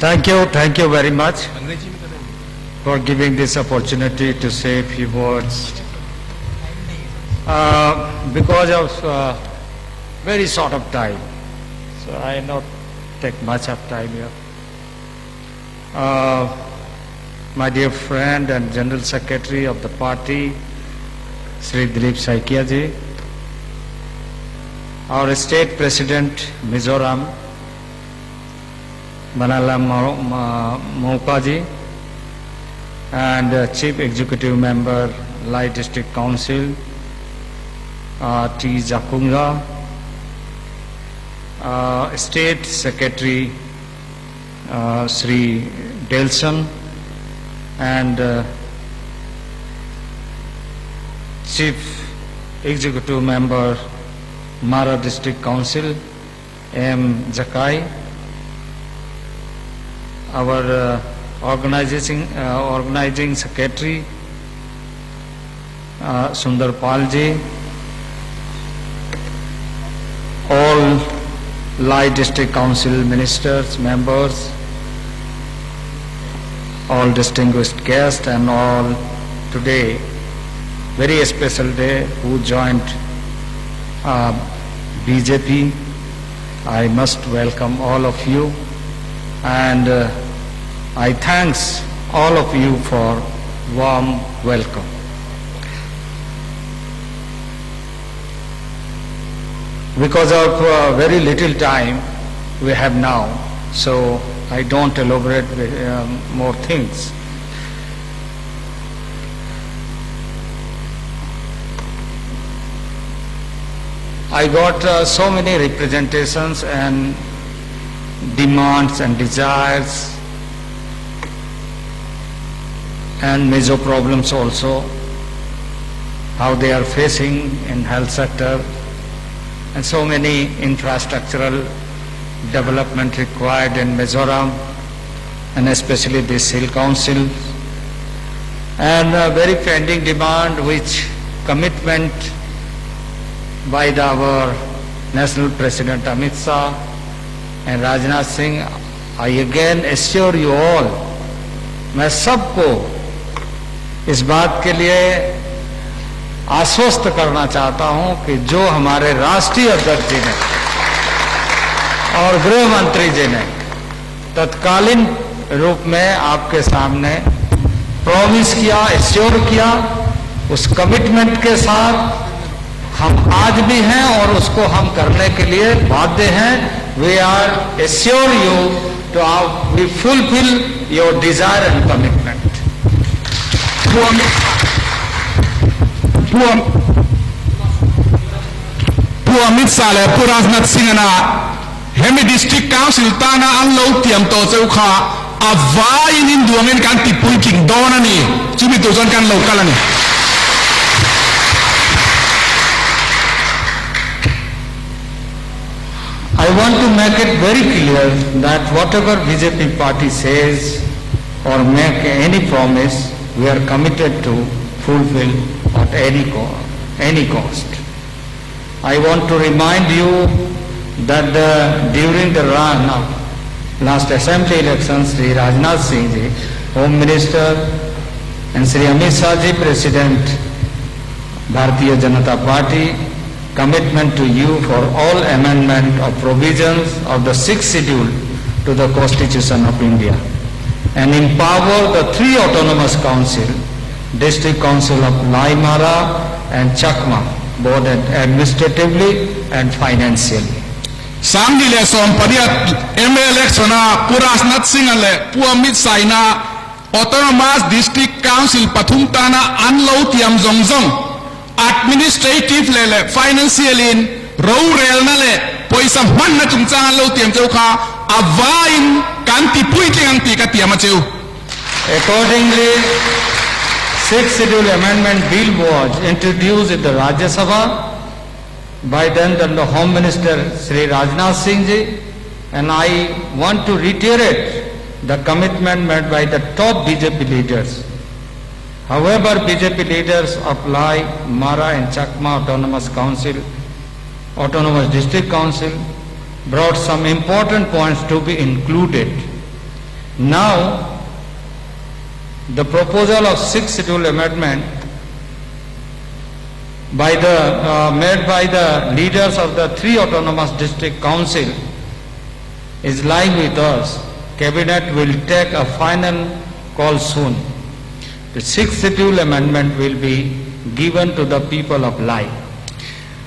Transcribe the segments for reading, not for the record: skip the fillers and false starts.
Thank you very much for giving this opportunity to say a few words. Because of very short of time, so I not take much of time here. My dear friend and General Secretary of the party, Sri Dilip Saikia ji, our State President Mizoram, Manala Maupa ji, and Chief Executive Member, Lai District Council, T. Jakunga, State Secretary Sri Delson, and Chief Executive Member, Mara District Council, M. Zakai, our organizing secretary, Sundar Palji, all Lai District Council ministers, members, all distinguished guests, and all today, very special day, who joined BJP. I must welcome all of you, and I thanks all of you for warm welcome. Because of very little time we have now, so I don't elaborate more things. I got so many representations and demands and desires and major problems also, how they are facing in health sector, and so many infrastructural development required in Mizoram, and especially this Hill Council, and a very pending demand which commitment by our National President Amit Shah and Rajnath Singh. I again assure you all, मैं सबको इस बात के लिए आश्वस्त करना चाहता हूं कि जो हमारे राष्ट्रीय अध्यक्ष जी ने और गृह मंत्री जी ने तत्कालीन रूप में आपके सामने प्रॉमिस किया, एश्योर किया, उस कमिटमेंट के साथ हम आज भी हैं और उसको हम करने के लिए बाध्य हैं. We are assure you to we fulfil your desire and commitment I want to make it very clear that whatever BJP party says or make any promise, we are committed to fulfill at any cost. I want to remind you that during the run of last assembly elections, Sri Rajnath Singh ji, Home Minister, and Sri Amit Shah ji, President Bharatiya Janata Party, commitment to you for all amendment of provisions of the 6th schedule to the Constitution of India, and empower the 3 autonomous council, District Council of Lai Mara and Chakma, both administratively and financially. Samdi le som padiat MLXona Purasnath Singh le Puamit Saina Autonomous District Council Pathumtana Anlo Tiam Zongzong Administrative le financial in row rail na le poisa man na chungchang Anlo Tiam Chau Kha Avain Kanti Puiting ang tika Tiam Chau. Accordingly, 6th Schedule Amendment Bill was introduced in the Rajya Sabha by then the Home Minister Sri Rajnath Singh ji, and I want to reiterate the commitment made by the top BJP leaders. However, BJP leaders of Lai, Mara and Chakma Autonomous Council, Autonomous District Council brought some important points to be included Now, the proposal of 6th schedule amendment made by the leaders of the 3 autonomous district council is lying with us. Cabinet will take a final call soon. The 6th schedule amendment will be given to the people of Lai.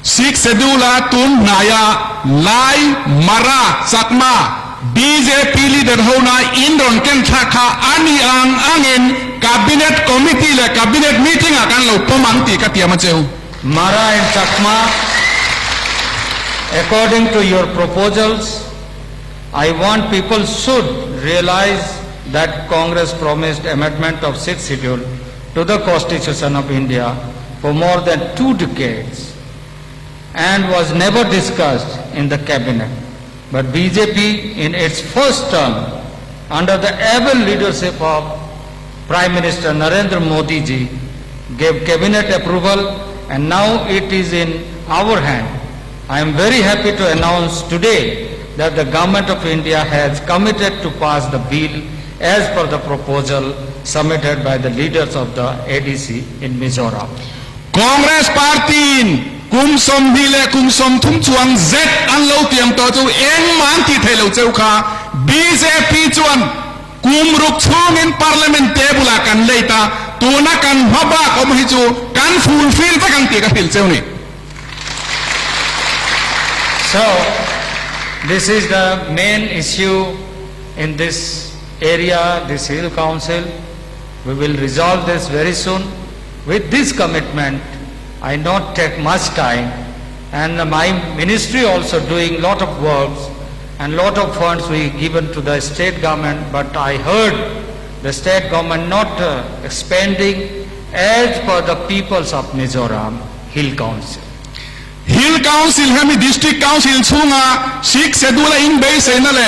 6 schedule tun naya Lai Mara Sakma BJP leader hona indon ken thakha ani ang angin cabinet committee le cabinet meeting akan lo pomangti katiama cheu Mara and Chakma, according to your proposals, I want people should realize that Congress promised amendment of 6th schedule to the Constitution of India for more than 2 decades and was never discussed in the cabinet. But BJP in its first term under the able leadership of Prime Minister Narendra Modi ji gave cabinet approval, and now it is in our hand. I am very happy to announce today that the Government of India has committed to pass the bill as per the proposal submitted by the leaders of the ADC in Mizoram. Congress Party kumsom hile kumsom thum chuang z an lo tiam to chu eng man ti thelo cheu kha BJP chuan kum ruk chung in parliament table kan leita tuna kan hoba kom hi chu kan fulfill ta kan ti ka phil cheu ni. So this is the main issue in this area, this Hill Council. We will resolve this very soon. With this commitment, I not take much time, and my ministry also doing lot of works and lot of funds we given to the state government, but I heard the state government not expanding as per the peoples of Mizoram Hill Council. Hill Council hami district council chunga 6 schedule in base na le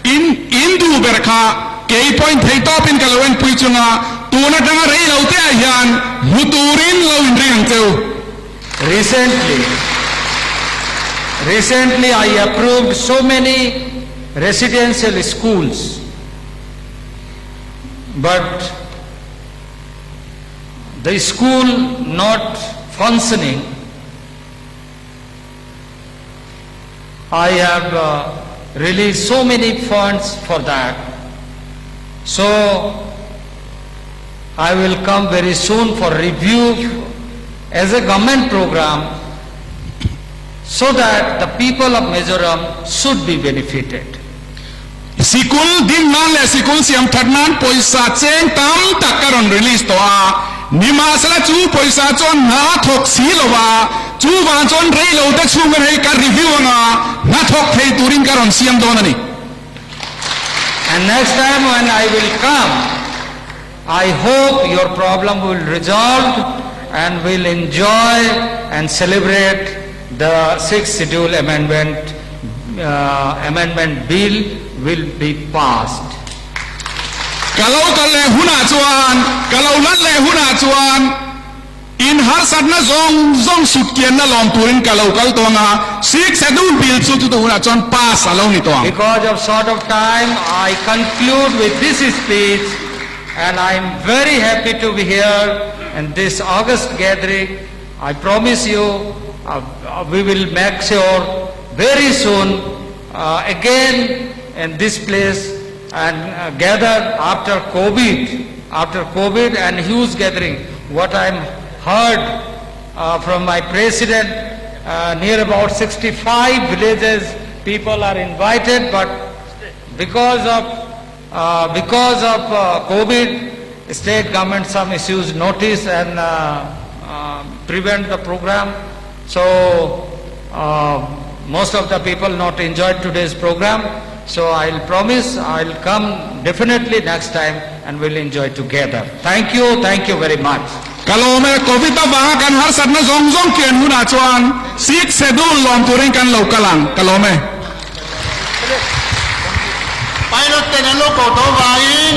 in du berkha ke point thei top in kalawen pui chunga tuna tanga rei laute a hian muturin lo in ring cheu. Recently I approved so many residential schools, but the school not functioning. I have released so many funds for that. So I will come very soon for review as a government program so that the people of Mizoram should be benefited. Sikul din nan le sikul siam thadnan poisa cheng tam takaron release to a nima sala chu poisa chon na thok silowa chu wa chon rei lo ta chu ngai ka review nga na thok thei turin karon siam donani. And next time when I will come, I hope your problem will resolve and will enjoy and celebrate the 6th schedule amendment bill will be passed. Kalau kale huna chuan kalau lan le huna chuan in har satna zong sut kian na lom turin kalau kal to nga 6 schedule bill chu tu huna chuan pass alo ni to. Because of short of time, I conclude with this speech, and I am very happy to be here in this August gathering. I promise you we will make sure very soon again in this place and gather after COVID and huge gathering. What I heard from my president, near about 65 villages people are invited, but because of COVID, state government some issues notice and prevent the program. So most of the people not enjoyed today's program. So I'll promise I'll come definitely next time and we'll enjoy together. Thank you very much. Kalau me COVID ta banga kan har satna zong kian huna chuan 6 schedule lom turin kan lo kalang kalau me Pilot tenalo ko to vain